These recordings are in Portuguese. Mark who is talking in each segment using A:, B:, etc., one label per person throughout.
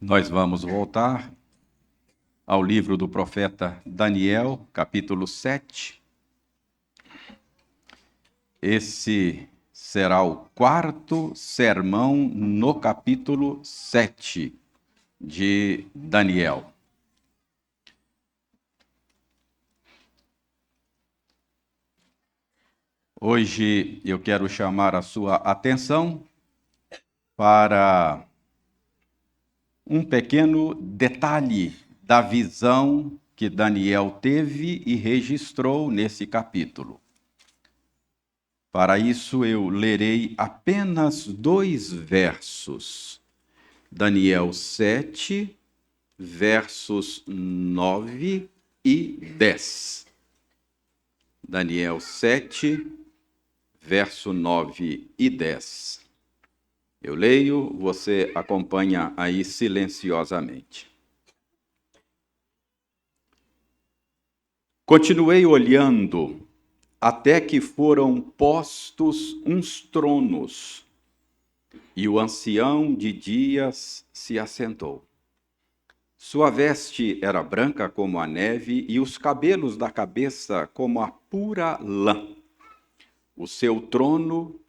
A: Nós vamos voltar ao livro do profeta Daniel, capítulo 7. Esse será o quarto sermão no capítulo 7 de Daniel. Hoje eu quero chamar a sua atenção para um pequeno detalhe da visão que Daniel teve e registrou nesse capítulo. Para isso eu lerei apenas 2 versos. Daniel 7, versos 9 e 10. Daniel 7, verso 9 e 10. Eu leio, você acompanha aí silenciosamente. Continuei olhando até que foram postos uns tronos, e o ancião de dias se assentou. Sua veste era branca como a neve, e os cabelos da cabeça como a pura lã. O seu trono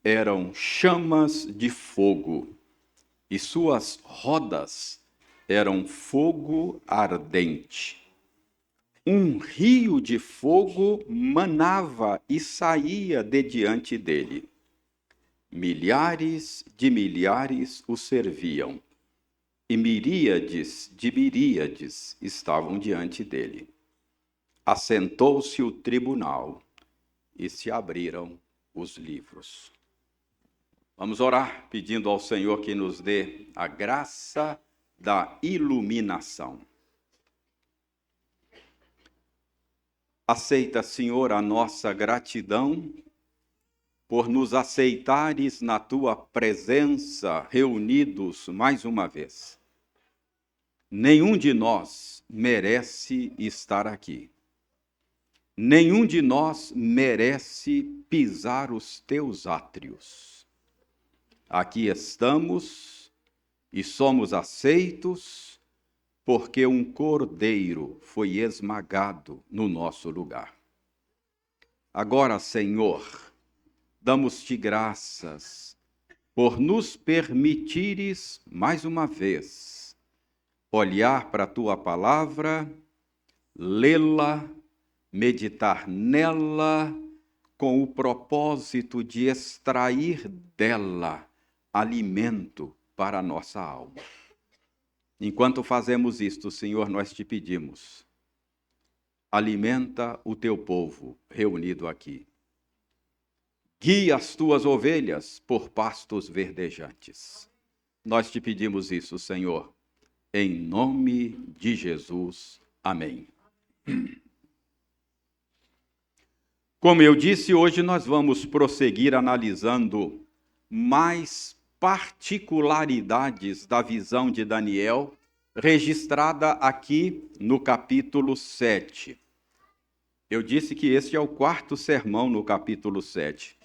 A: eram chamas de fogo, e suas rodas eram fogo ardente. Um rio de fogo manava e saía de diante dele. Milhares de milhares o serviam, e miríades de miríades estavam diante dele. Assentou-se o tribunal, e se abriram os livros. Vamos orar pedindo ao Senhor que nos dê a graça da iluminação. Aceita, Senhor, a nossa gratidão por nos aceitares na tua presença, reunidos mais uma vez. Nenhum de nós merece estar aqui. Nenhum de nós merece pisar os teus átrios. Aqui estamos e somos aceitos porque um cordeiro foi esmagado no nosso lugar. Agora, Senhor, damos-te graças por nos permitires, mais uma vez, olhar para a tua palavra, lê-la, meditar nela, com o propósito de extrair dela alimento para a nossa alma. Enquanto fazemos isto, Senhor, nós te pedimos, alimenta o teu povo reunido aqui. Guia as tuas ovelhas por pastos verdejantes. Nós te pedimos isso, Senhor, em nome de Jesus. Amém. Como eu disse, hoje nós vamos prosseguir analisando mais particularidades da visão de Daniel, registrada aqui no capítulo 7. Eu disse que este é o quarto sermão no capítulo 7.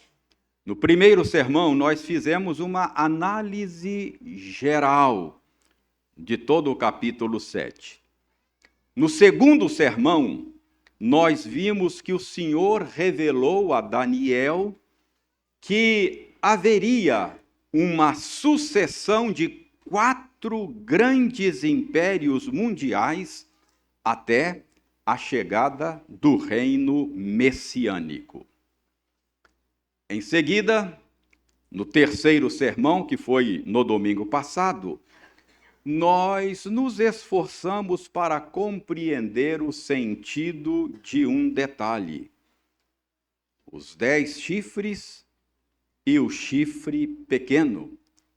A: No primeiro sermão, nós fizemos uma análise geral de todo o capítulo 7. No segundo sermão, nós vimos que o Senhor revelou a Daniel que haveria uma sucessão de 4 grandes impérios mundiais até a chegada do reino messiânico. Em seguida, no terceiro sermão, que foi no domingo passado, nós nos esforçamos para compreender o sentido de um detalhe: os 10 chifres e o chifre pequeno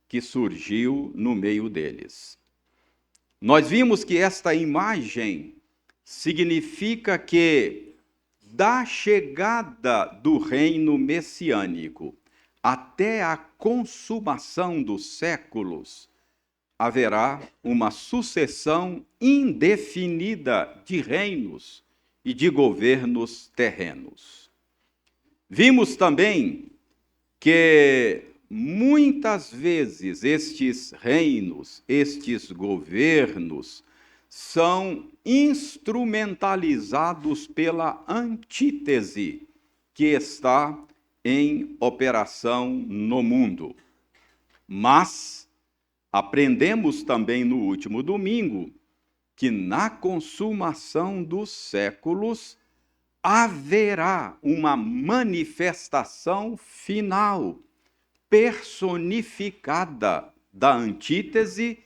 A: que surgiu no meio deles. Nós vimos que esta imagem significa que, da chegada do reino messiânico até a consumação dos séculos, haverá uma sucessão indefinida de reinos e de governos terrenos. Vimos também que muitas vezes estes reinos, estes governos, são instrumentalizados pela antítese que está em operação no mundo. Mas aprendemos também no último domingo que na consumação dos séculos haverá uma manifestação final, personificada da antítese,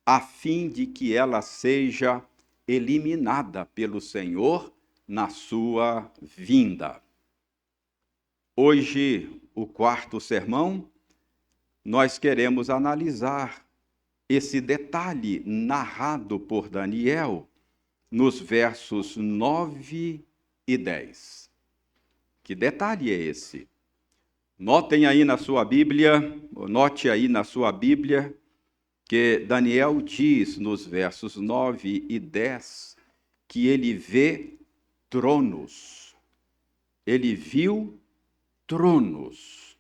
A: a fim de que ela seja eliminada pelo Senhor na sua vinda. Hoje, o quarto sermão, nós queremos analisar esse detalhe narrado por Daniel nos versos 9 e 10. Que detalhe é esse? Note aí na sua Bíblia que Daniel diz nos versos 9 e 10 que ele vê tronos. Ele viu tronos.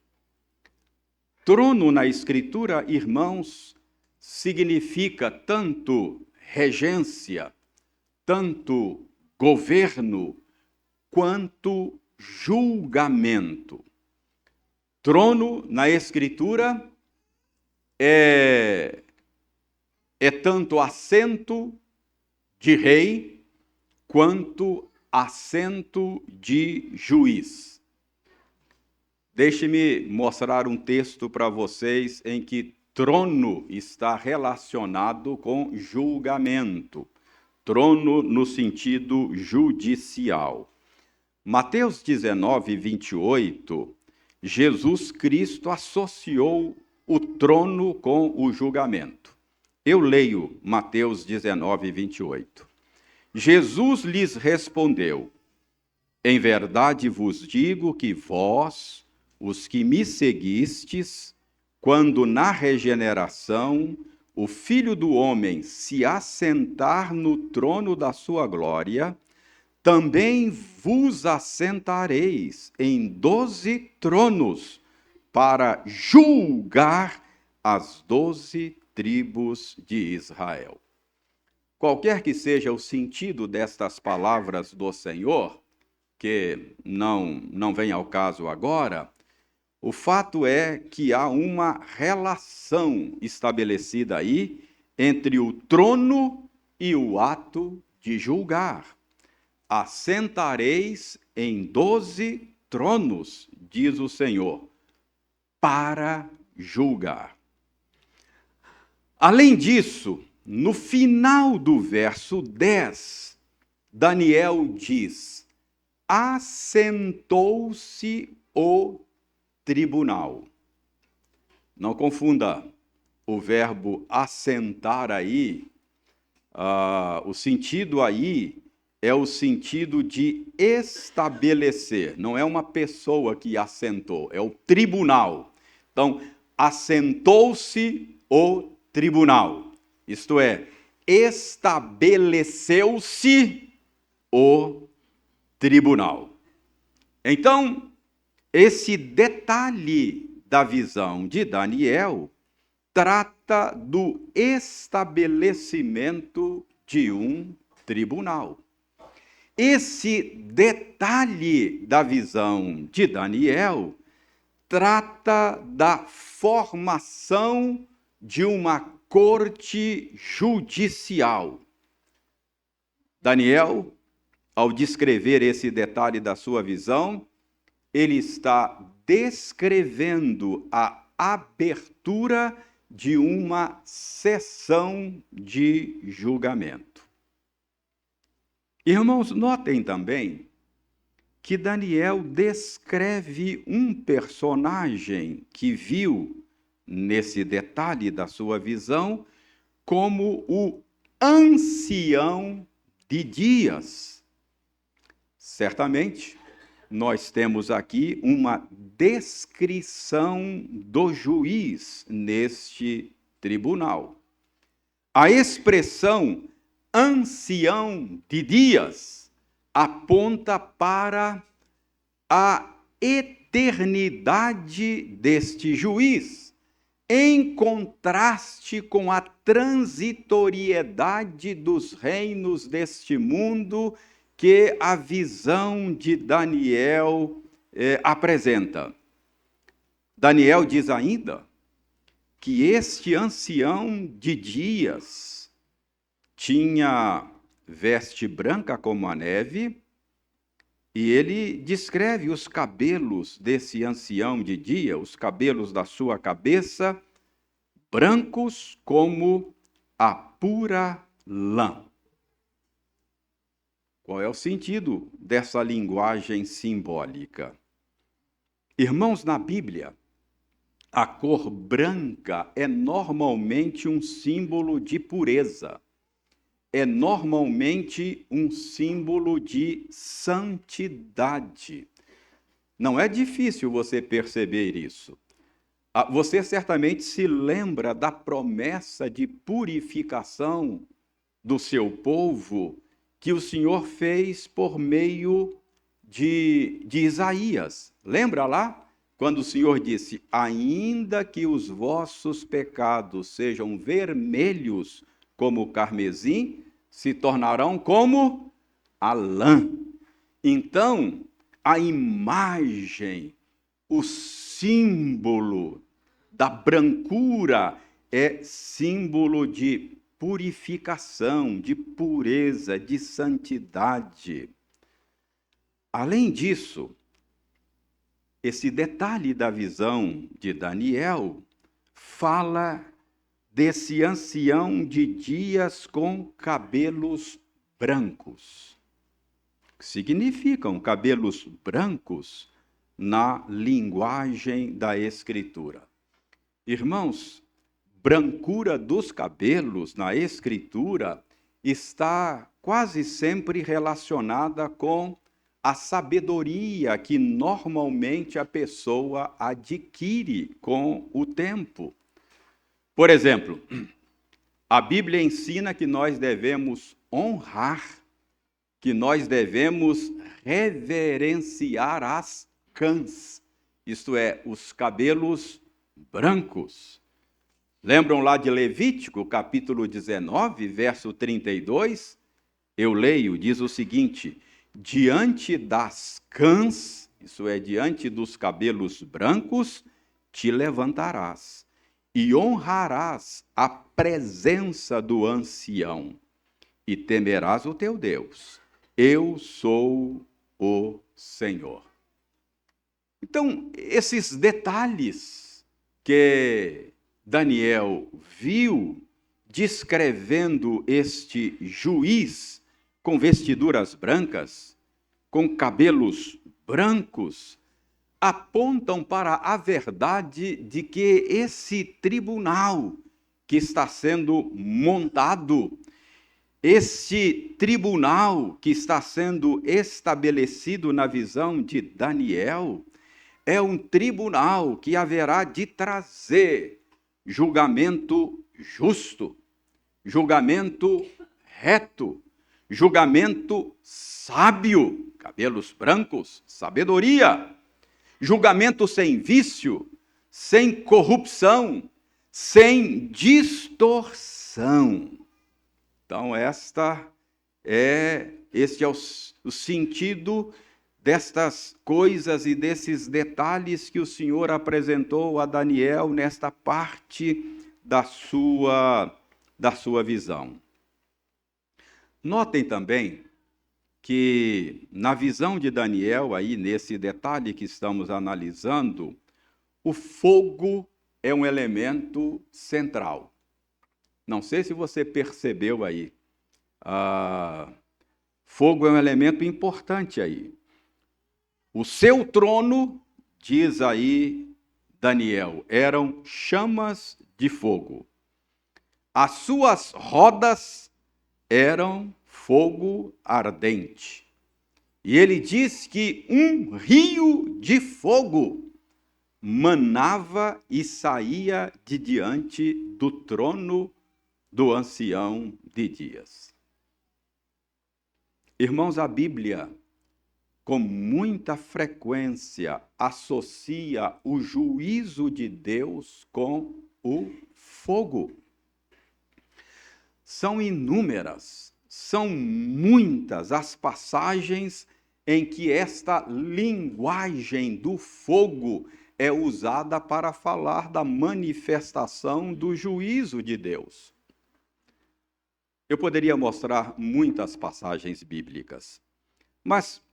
A: Trono na Escritura, irmãos, significa tanto regência, tanto governo, quanto julgamento. Trono na Escritura é tanto assento de rei, quanto assento de juiz. Deixe-me mostrar um texto para vocês em que trono está relacionado com julgamento. Trono no sentido judicial. Mateus 19, 28, Jesus Cristo associou o trono com o julgamento. Eu leio Mateus 19, 28. Jesus lhes respondeu: em verdade vos digo que vós, os que me seguistes, quando na regeneração o Filho do Homem se assentar no trono da sua glória, também vos assentareis em 12 tronos para julgar as 12 tribos de Israel. Qualquer que seja o sentido destas palavras do Senhor, que não vem ao caso agora, o fato é que há uma relação estabelecida aí entre o trono e o ato de julgar. Assentareis em 12 tronos, diz o Senhor, para julgar. Além disso, no final do verso 10, Daniel diz: assentou-se o tribunal. Não confunda o verbo assentar aí, o sentido aí é o sentido de estabelecer, não é uma pessoa que assentou, é o tribunal. Então, assentou-se o tribunal, isto é, estabeleceu-se o tribunal. Então, esse detalhe da visão de Daniel trata do estabelecimento de um tribunal. Esse detalhe da visão de Daniel trata da formação de uma corte judicial. Daniel, ao descrever esse detalhe da sua visão, ele está descrevendo a abertura de uma sessão de julgamento. Irmãos, notem também que Daniel descreve um personagem que viu, nesse detalhe da sua visão, como o ancião de dias. Certamente, nós temos aqui uma descrição do juiz neste tribunal. A expressão ancião de dias aponta para a eternidade eternidade deste juiz, em contraste com a transitoriedade dos reinos deste mundo que a visão de Daniel apresenta. Daniel diz ainda que este ancião de dias tinha veste branca como a neve, e ele descreve os cabelos desse ancião de dia, os cabelos da sua cabeça, brancos como a pura lã. Qual é o sentido dessa linguagem simbólica? Irmãos, na Bíblia, a cor branca é normalmente um símbolo de pureza. É normalmente um símbolo de santidade. Não é difícil você perceber isso. Você certamente se lembra da promessa de purificação do seu povo que o Senhor fez por meio de Isaías. Lembra lá? Quando o Senhor disse: ainda que os vossos pecados sejam vermelhos como o carmesim, se tornarão como a lã. Então, a imagem, o símbolo da brancura é símbolo de purificação, de pureza, de santidade. Além disso, esse detalhe da visão de Daniel fala desse ancião de dias com cabelos brancos. O que significam cabelos brancos na linguagem da Escritura? Irmãos, brancura dos cabelos na Escritura está quase sempre relacionada com a sabedoria que normalmente a pessoa adquire com o tempo. Por exemplo, a Bíblia ensina que nós devemos honrar, que nós devemos reverenciar as cãs, isto é, os cabelos brancos. Lembram lá de Levítico, capítulo 19, verso 32? Eu leio, diz o seguinte: diante das cãs, isso é, diante dos cabelos brancos, te levantarás e honrarás a presença do ancião, e temerás o teu Deus. Eu sou o Senhor. Então, esses detalhes que Daniel viu descrevendo este juiz com vestiduras brancas, com cabelos brancos, apontam para a verdade de que esse tribunal que está sendo montado, esse tribunal que está sendo estabelecido na visão de Daniel, é um tribunal que haverá de trazer julgamento justo, julgamento reto, julgamento sábio, cabelos brancos, sabedoria, julgamento sem vício, sem corrupção, sem distorção. Então, este é o sentido destas coisas e desses detalhes que o Senhor apresentou a Daniel nesta parte da sua visão. Notem também que na visão de Daniel, aí nesse detalhe que estamos analisando, o fogo é um elemento central. Não sei se você percebeu aí. Fogo é um elemento importante aí. O seu trono, diz aí Daniel, eram chamas de fogo. As suas rodas eram fogo ardente. E ele diz que um rio de fogo manava e saía de diante do trono do ancião de dias. Irmãos, a Bíblia com muita frequência, associa o juízo de Deus com o fogo. São inúmeras, são muitas as passagens em que esta linguagem do fogo é usada para falar da manifestação do juízo de Deus. Eu poderia mostrar muitas passagens bíblicas, mas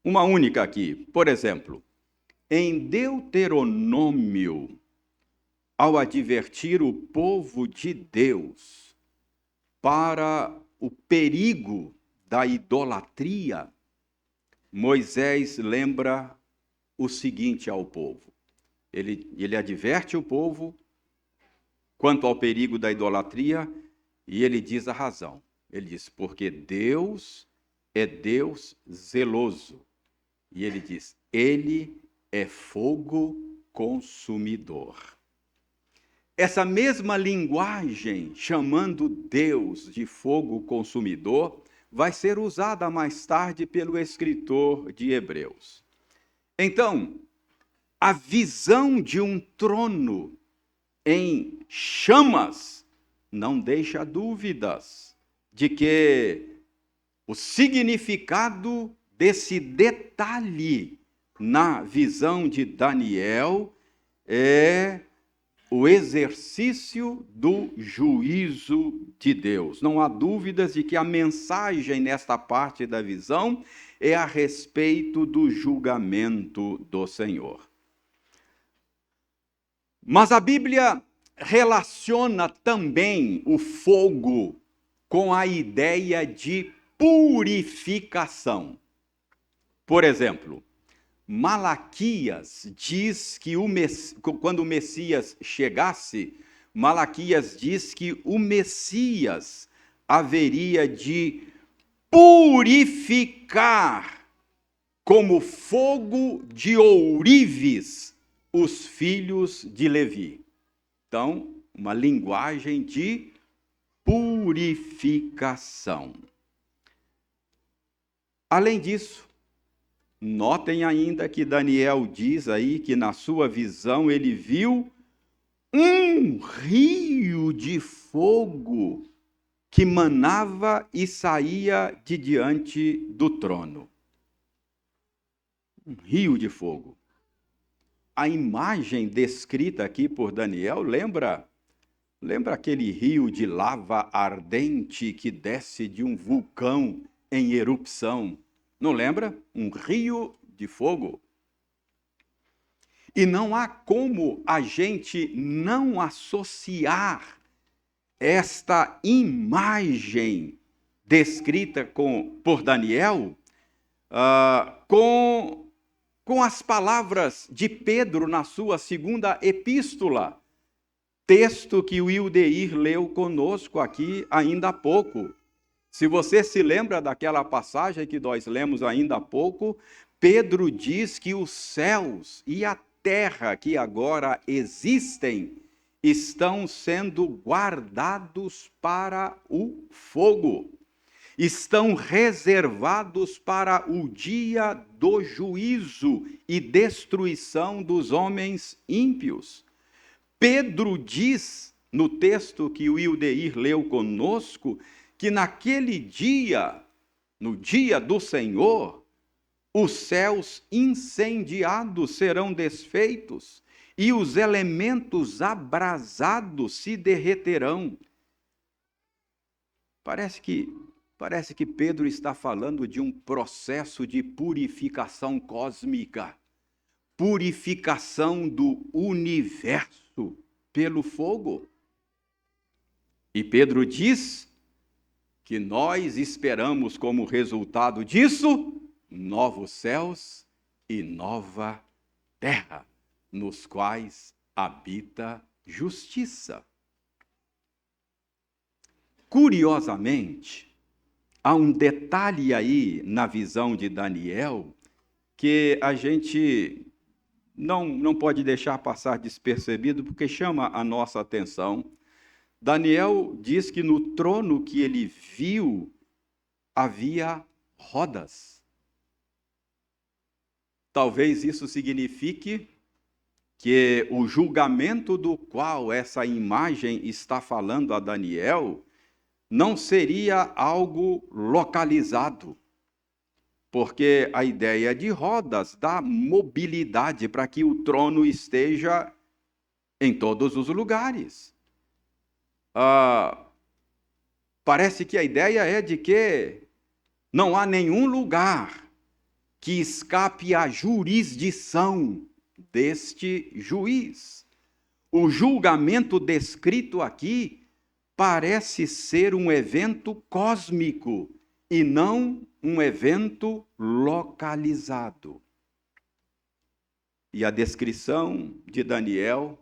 A: uma única aqui. Por exemplo, em Deuteronômio, ao advertir o povo de Deus para o perigo da idolatria, Moisés lembra o seguinte ao povo. Ele adverte o povo quanto ao perigo da idolatria e ele diz a razão. Ele diz, porque Deus é Deus zeloso. E ele diz, ele é fogo consumidor. Essa mesma linguagem, chamando Deus de fogo consumidor, vai ser usada mais tarde pelo escritor de Hebreus. Então, a visão de um trono em chamas não deixa dúvidas de que o significado desse detalhe na visão de Daniel é o exercício do juízo de Deus. Não há dúvidas de que a mensagem nesta parte da visão é a respeito do julgamento do Senhor. Mas a Bíblia relaciona também o fogo com a ideia de purificação. Por exemplo, Malaquias diz que quando o Messias chegasse, Malaquias diz que o Messias haveria de purificar como fogo de ourives os filhos de Levi. Então, uma linguagem de purificação. Além disso, notem ainda que Daniel diz aí que na sua visão ele viu um rio de fogo que manava e saía de diante do trono. Um rio de fogo. A imagem descrita aqui por Daniel lembra aquele rio de lava ardente que desce de um vulcão em erupção. Não lembra? Um rio de fogo. E não há como a gente não associar esta imagem descrita por Daniel com as palavras de Pedro na sua segunda epístola, texto que o Wildeir leu conosco aqui ainda há pouco. Se você se lembra daquela passagem que nós lemos ainda há pouco, Pedro diz que os céus e a terra que agora existem estão sendo guardados para o fogo. Estão reservados para o dia do juízo e destruição dos homens ímpios. Pedro diz, no texto que o Wildeir leu conosco, que naquele dia, no dia do Senhor, os céus incendiados serão desfeitos e os elementos abrasados se derreterão. Parece que Pedro está falando de um processo de purificação cósmica, purificação do universo pelo fogo. E Pedro diz que nós esperamos como resultado disso novos céus e nova terra, nos quais habita justiça. Curiosamente, há um detalhe aí na visão de Daniel que a gente não pode deixar passar despercebido, porque chama a nossa atenção. Daniel diz que no trono que ele viu havia rodas. talvez isso signifique que o julgamento do qual essa imagem está falando a Daniel não seria algo localizado, porque a ideia de rodas dá mobilidade para que o trono esteja em todos os lugares. Parece que a ideia é de que não há nenhum lugar que escape à jurisdição deste juiz. O julgamento descrito aqui parece ser um evento cósmico e não um evento localizado. E a descrição de Daniel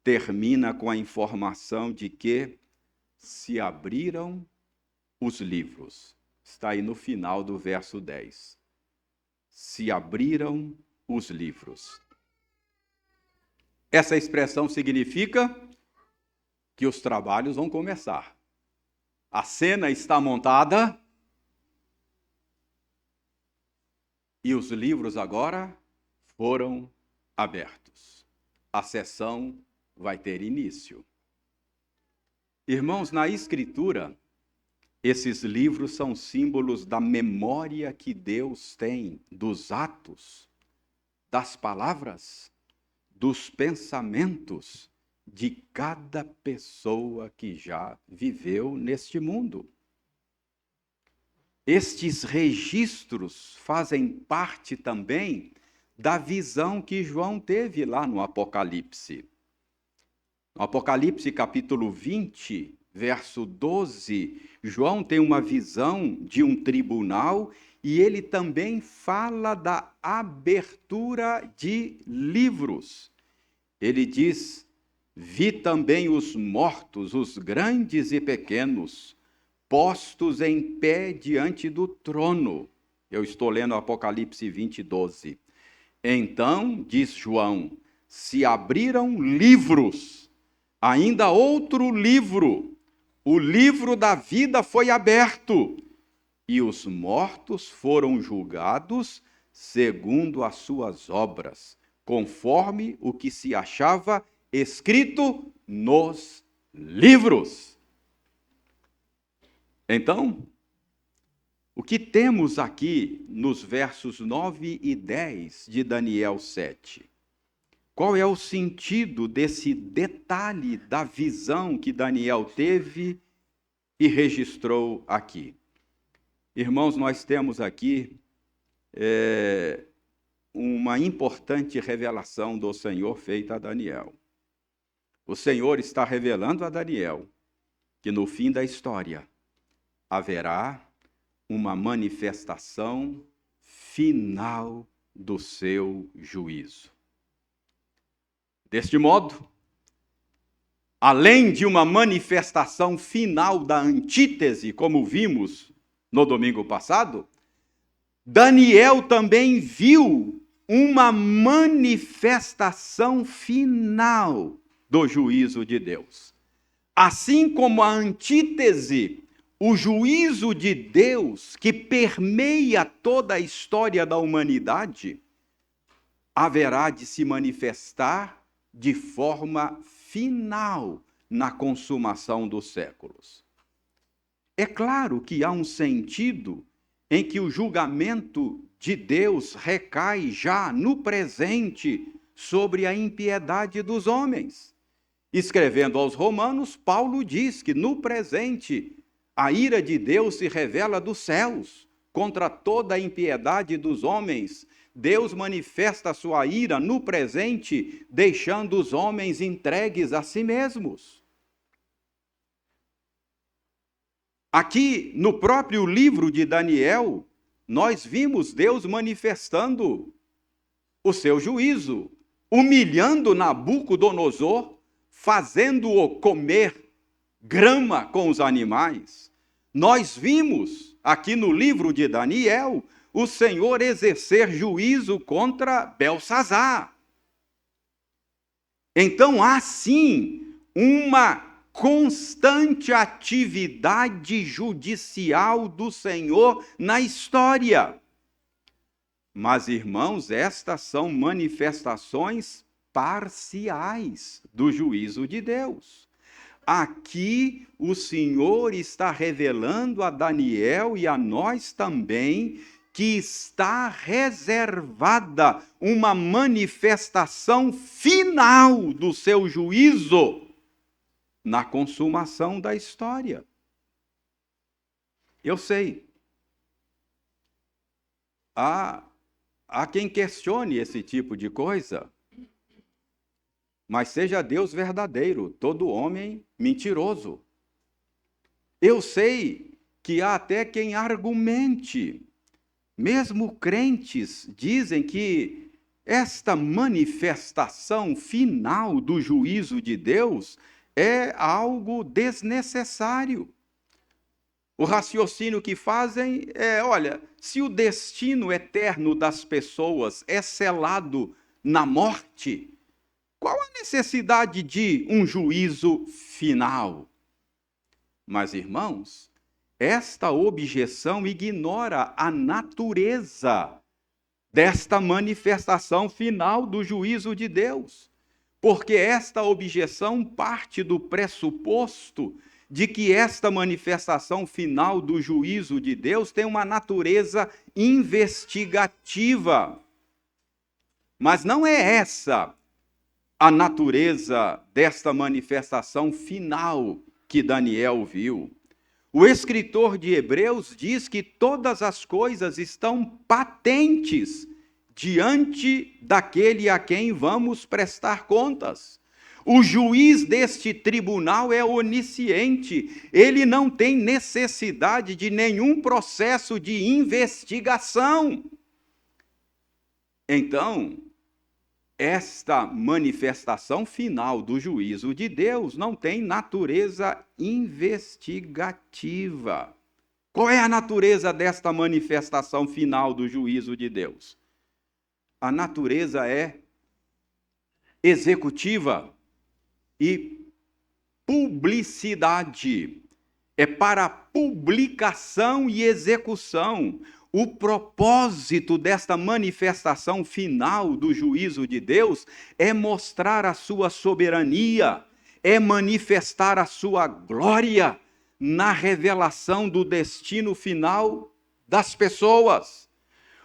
A: termina com a informação de que se abriram os livros. Está aí no final do verso 10. Se abriram os livros. Essa expressão significa que os trabalhos vão começar. A cena está montada e os livros agora foram abertos. A sessão vai ter início. Irmãos, na Escritura, esses livros são símbolos da memória que Deus tem dos atos, das palavras, dos pensamentos de cada pessoa que já viveu neste mundo. Estes registros fazem parte também da visão que João teve lá no Apocalipse. No Apocalipse capítulo 20, verso 12, João tem uma visão de um tribunal e ele também fala da abertura de livros. Ele diz: vi também os mortos, os grandes e pequenos, postos em pé diante do trono. Eu estou lendo Apocalipse 20, 12. Então, diz João, se abriram livros, ainda outro livro, o livro da vida foi aberto, e os mortos foram julgados segundo as suas obras, conforme o que se achava escrito nos livros. Então, o que temos aqui nos versos 9 e 10 de Daniel 7? Qual é o sentido desse detalhe da visão que Daniel teve e registrou aqui? Irmãos, nós temos aqui uma importante revelação do Senhor feita a Daniel. O Senhor está revelando a Daniel que no fim da história haverá uma manifestação final do seu juízo. Deste modo, além de uma manifestação final da antítese, como vimos no domingo passado, Daniel também viu uma manifestação final do juízo de Deus. Assim como a antítese, o juízo de Deus que permeia toda a história da humanidade, haverá de se manifestar de forma final na consumação dos séculos. É claro que há um sentido em que o julgamento de Deus recai já no presente sobre a impiedade dos homens. Escrevendo aos Romanos, Paulo diz que no presente a ira de Deus se revela dos céus contra toda a impiedade dos homens. Deus manifesta a sua ira no presente, deixando os homens entregues a si mesmos. Aqui, no próprio livro de Daniel, nós vimos Deus manifestando o seu juízo, humilhando Nabucodonosor, fazendo-o comer grama com os animais. Nós vimos, aqui no livro de Daniel, o Senhor exercer juízo contra Belsazar. Então há sim uma constante atividade judicial do Senhor na história. Mas, irmãos, estas são manifestações parciais do juízo de Deus. Aqui o Senhor está revelando a Daniel e a nós também que está reservada uma manifestação final do seu juízo na consumação da história. Eu sei, há quem questione esse tipo de coisa, mas seja Deus verdadeiro, todo homem mentiroso. Eu sei que há até quem argumente, mesmo crentes dizem que esta manifestação final do juízo de Deus é algo desnecessário. O raciocínio que fazem é, olha, se o destino eterno das pessoas é selado na morte, qual a necessidade de um juízo final? Mas, irmãos, esta objeção ignora a natureza desta manifestação final do juízo de Deus, porque esta objeção parte do pressuposto de que esta manifestação final do juízo de Deus tem uma natureza investigativa. Mas não é essa a natureza desta manifestação final que Daniel viu. O escritor de Hebreus diz que todas as coisas estão patentes diante daquele a quem vamos prestar contas. O juiz deste tribunal é onisciente, ele não tem necessidade de nenhum processo de investigação. Então, esta manifestação final do juízo de Deus não tem natureza investigativa. Qual é a natureza desta manifestação final do juízo de Deus? A natureza é executiva e publicidade. É para publicação e execução. O propósito desta manifestação final do juízo de Deus é mostrar a sua soberania, é manifestar a sua glória na revelação do destino final das pessoas.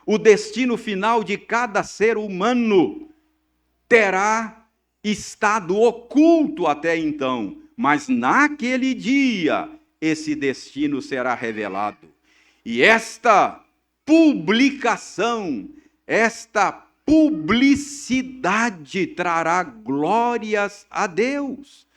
A: O destino final de cada ser humano terá estado oculto até então, mas naquele dia esse destino será revelado. E esta publicação, esta publicidade trará glórias a Deus.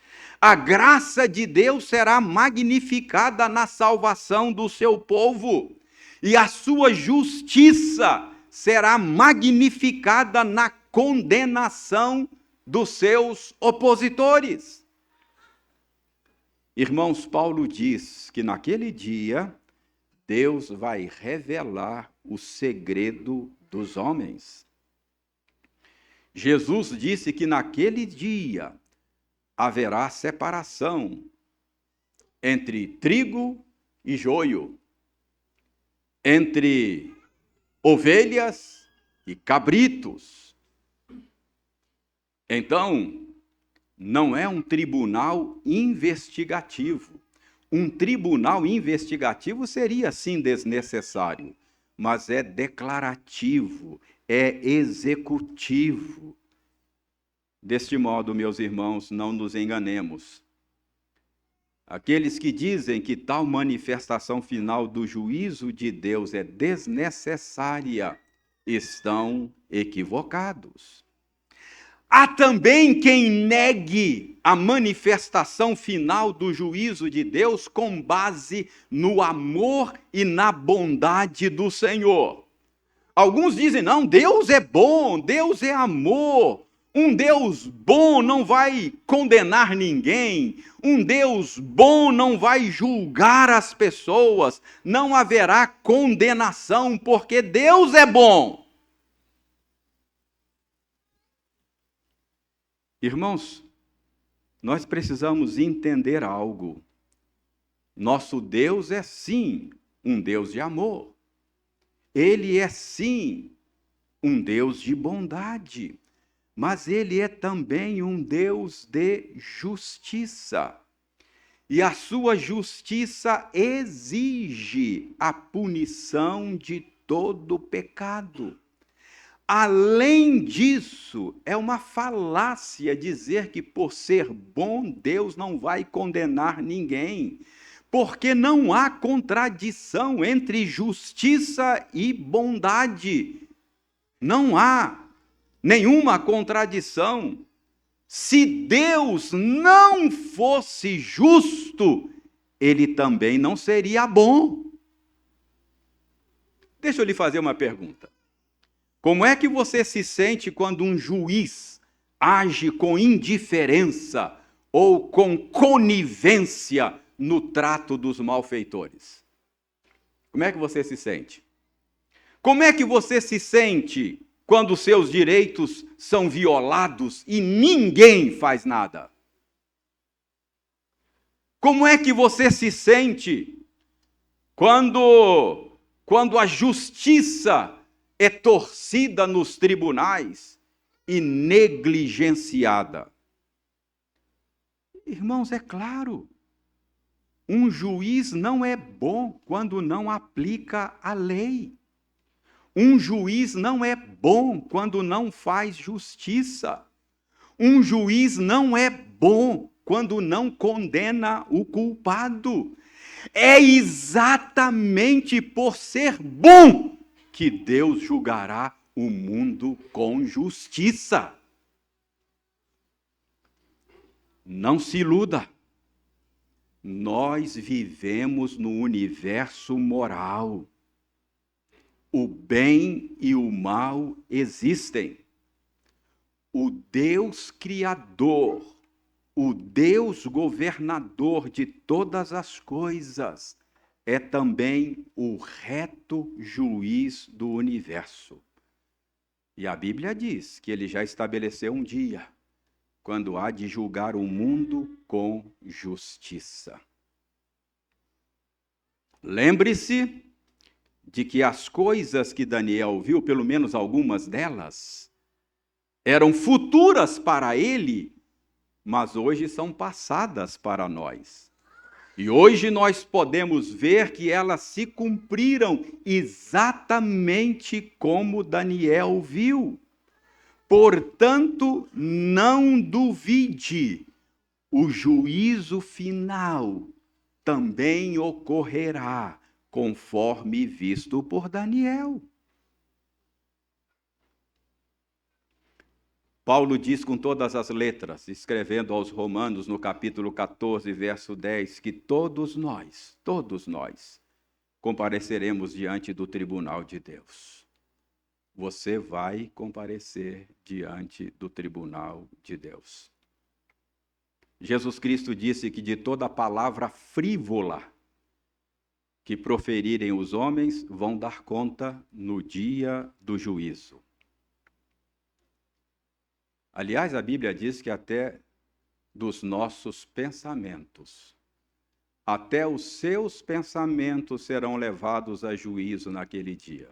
A: A graça de Deus será magnificada na salvação do seu povo, e a sua justiça será magnificada na condenação dos seus opositores. Irmãos, Paulo diz que naquele dia Deus vai revelar o segredo dos homens. Jesus disse que naquele dia haverá separação entre trigo e joio, entre ovelhas e cabritos. Então, não é um tribunal investigativo. Um tribunal investigativo seria, sim, desnecessário, mas é declarativo, é executivo. Deste modo, meus irmãos, não nos enganemos. Aqueles que dizem que tal manifestação final do juízo de Deus é desnecessária, estão equivocados. Há também quem negue a manifestação final do juízo de Deus com base no amor e na bondade do Senhor. Alguns dizem, não, Deus é bom, Deus é amor. Um Deus bom não vai condenar ninguém. Um Deus bom não vai julgar as pessoas. Não haverá condenação, porque Deus é bom. Irmãos, nós precisamos entender algo. Nosso Deus é sim um Deus de amor. Ele é sim um Deus de bondade, mas ele é também um Deus de justiça. E a sua justiça exige a punição de todo pecado. Além disso, é uma falácia dizer que por ser bom, Deus não vai condenar ninguém, porque não há contradição entre justiça e bondade. Não há nenhuma contradição. Se Deus não fosse justo, ele também não seria bom. Deixa eu lhe fazer uma pergunta. Como é que você se sente quando um juiz age com indiferença ou com conivência no trato dos malfeitores? Como é que você se sente? Como é que você se sente quando seus direitos são violados e ninguém faz nada? Como é que você se sente quando a justiça é torcida nos tribunais e negligenciada? Irmãos, é claro, um juiz não é bom quando não aplica a lei. Um juiz não é bom quando não faz justiça. Um juiz não é bom quando não condena o culpado. É exatamente por ser bom que Deus julgará o mundo com justiça. Não se iluda. Nós vivemos no universo moral. O bem e o mal existem. O Deus Criador, o Deus governador de todas as coisas, é também o reto juiz do universo. E a Bíblia diz que ele já estabeleceu um dia, quando há de julgar o mundo com justiça. Lembre-se de que as coisas que Daniel viu, pelo menos algumas delas, eram futuras para ele, mas hoje são passadas para nós. E hoje nós podemos ver que elas se cumpriram exatamente como Daniel viu. Portanto, não duvide, o juízo final também ocorrerá, conforme visto por Daniel. Paulo diz com todas as letras, escrevendo aos Romanos no capítulo 14, verso 10, que todos nós, compareceremos diante do tribunal de Deus. Você vai comparecer diante do tribunal de Deus. Jesus Cristo disse que de toda palavra frívola que proferirem os homens, vão dar conta no dia do juízo. Aliás, a Bíblia diz que até dos nossos pensamentos, até os seus pensamentos serão levados a juízo naquele dia.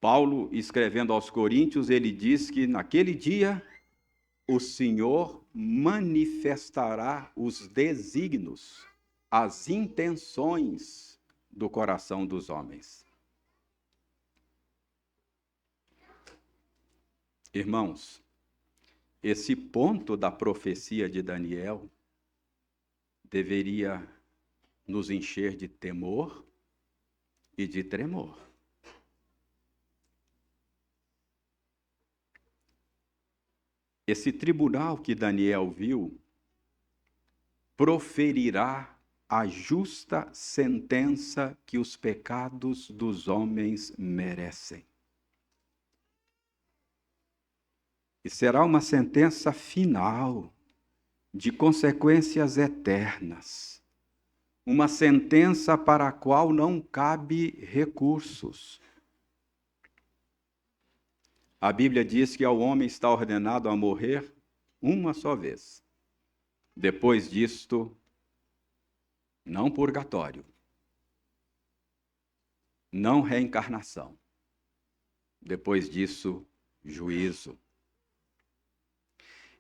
A: Paulo, escrevendo aos Coríntios, ele diz que naquele dia o Senhor manifestará os desígnios, as intenções do coração dos homens. Irmãos, esse ponto da profecia de Daniel deveria nos encher de temor e de tremor. Esse tribunal que Daniel viu proferirá a justa sentença que os pecados dos homens merecem. E será uma sentença final, de consequências eternas. Uma sentença para a qual não cabe recursos. A Bíblia diz que ao homem está ordenado a morrer uma só vez. Depois disto, não purgatório, não reencarnação, Depois disso, juízo.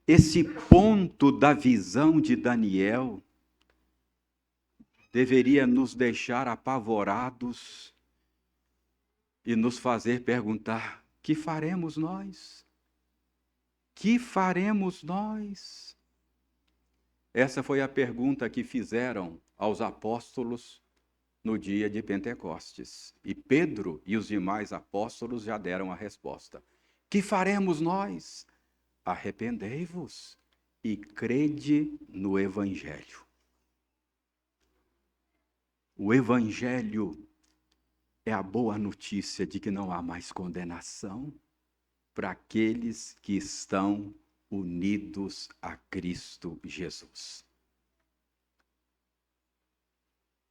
A: Esse ponto da visão de Daniel deveria nos deixar apavorados e nos fazer perguntar: que faremos nós? Que faremos nós? Essa foi a pergunta que fizeram aos apóstolos no dia de Pentecostes. E Pedro e os demais apóstolos já deram a resposta. Que faremos nós? Arrependei-vos e crede no Evangelho. O Evangelho é a boa notícia de que não há mais condenação para aqueles que estão unidos a Cristo Jesus.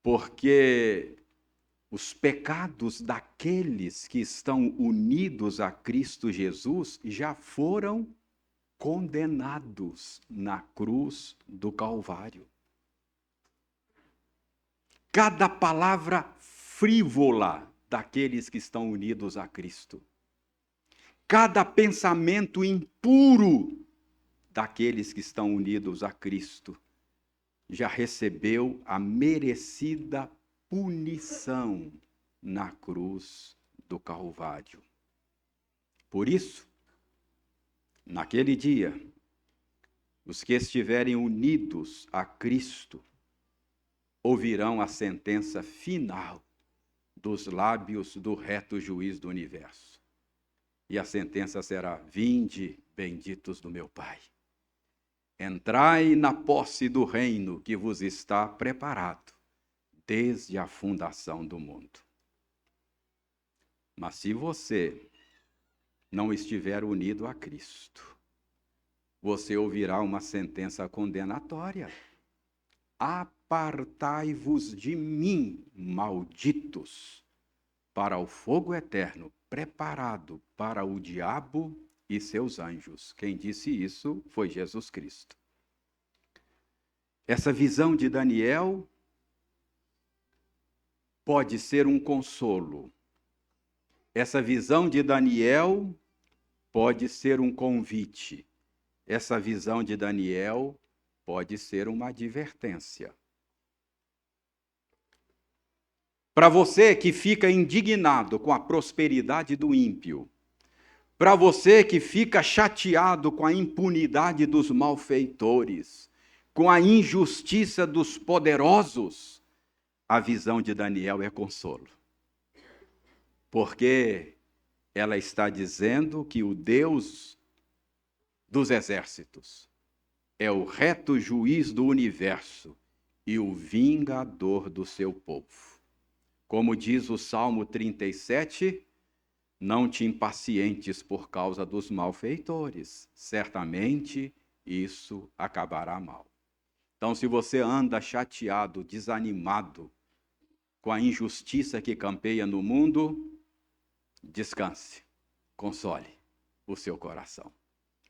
A: Porque os pecados daqueles que estão unidos a Cristo Jesus já foram condenados na cruz do Calvário. Cada palavra frívola daqueles que estão unidos a Cristo, cada pensamento impuro daqueles que estão unidos a Cristo, já recebeu a merecida punição na cruz do Calvário. Por isso, naquele dia, os que estiverem unidos a Cristo ouvirão a sentença final dos lábios do reto juiz do universo. E a sentença será: vinde, benditos do meu Pai. Entrai na posse do reino que vos está preparado desde a fundação do mundo. Mas se você não estiver unido a Cristo, você ouvirá uma sentença condenatória. Apartai-vos de mim, malditos, para o fogo eterno, preparado para o diabo e seus anjos. Quem disse isso foi Jesus Cristo. Essa visão de Daniel pode ser um consolo. Essa visão de Daniel pode ser um convite. Essa visão de Daniel pode ser uma advertência. Para você que fica indignado com a prosperidade do ímpio, para você que fica chateado com a impunidade dos malfeitores, com a injustiça dos poderosos, a visão de Daniel é consolo. Porque ela está dizendo que o Deus dos exércitos é o reto juiz do universo e o vingador do seu povo. Como diz o Salmo 37, não te impacientes por causa dos malfeitores, certamente isso acabará mal. Então, se você anda chateado, desanimado com a injustiça que campeia no mundo, descanse, console o seu coração.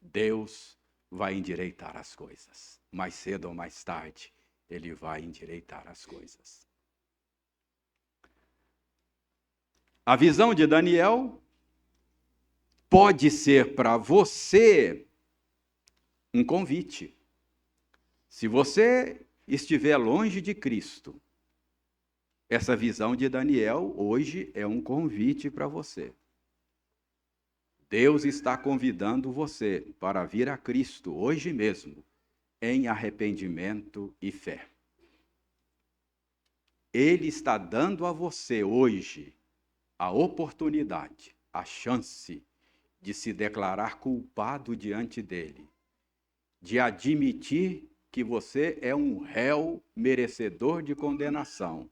A: Deus vai endireitar as coisas. Mais cedo ou mais tarde, Ele vai endireitar as coisas. A visão de Daniel pode ser para você um convite. Se você estiver longe de Cristo, essa visão de Daniel hoje é um convite para você. Deus está convidando você para vir a Cristo hoje mesmo, em arrependimento e fé. Ele está dando a você hoje a oportunidade, a chance de se declarar culpado diante dele, de admitir que você é um réu merecedor de condenação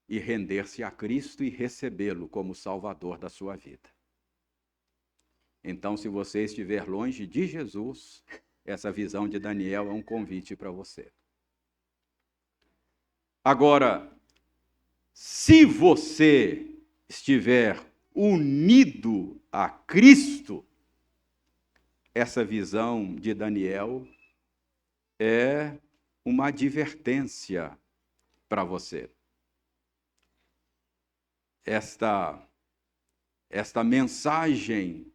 A: e render-se a Cristo e recebê-lo como Salvador da sua vida. Então, se você estiver longe de Jesus, essa visão de Daniel é um convite para você. Agora, se você estiver unido a Cristo, essa visão de Daniel é uma advertência para você. Esta Esta mensagem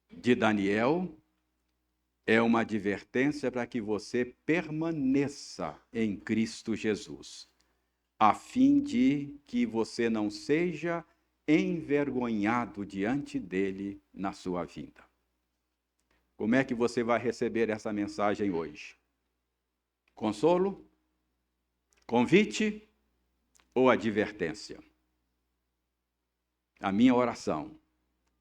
A: de Daniel é uma advertência para que você permaneça em Cristo Jesus, a fim de que você não seja envergonhado diante dele na sua vinda. Como é que você vai receber essa mensagem hoje? Consolo? Convite ou advertência? A minha oração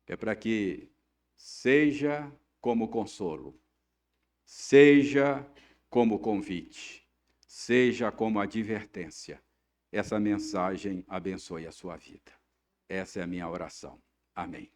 A: é para que seja como consolo, seja como convite, seja como advertência. Essa mensagem abençoe a sua vida. Essa é a minha oração. Amém.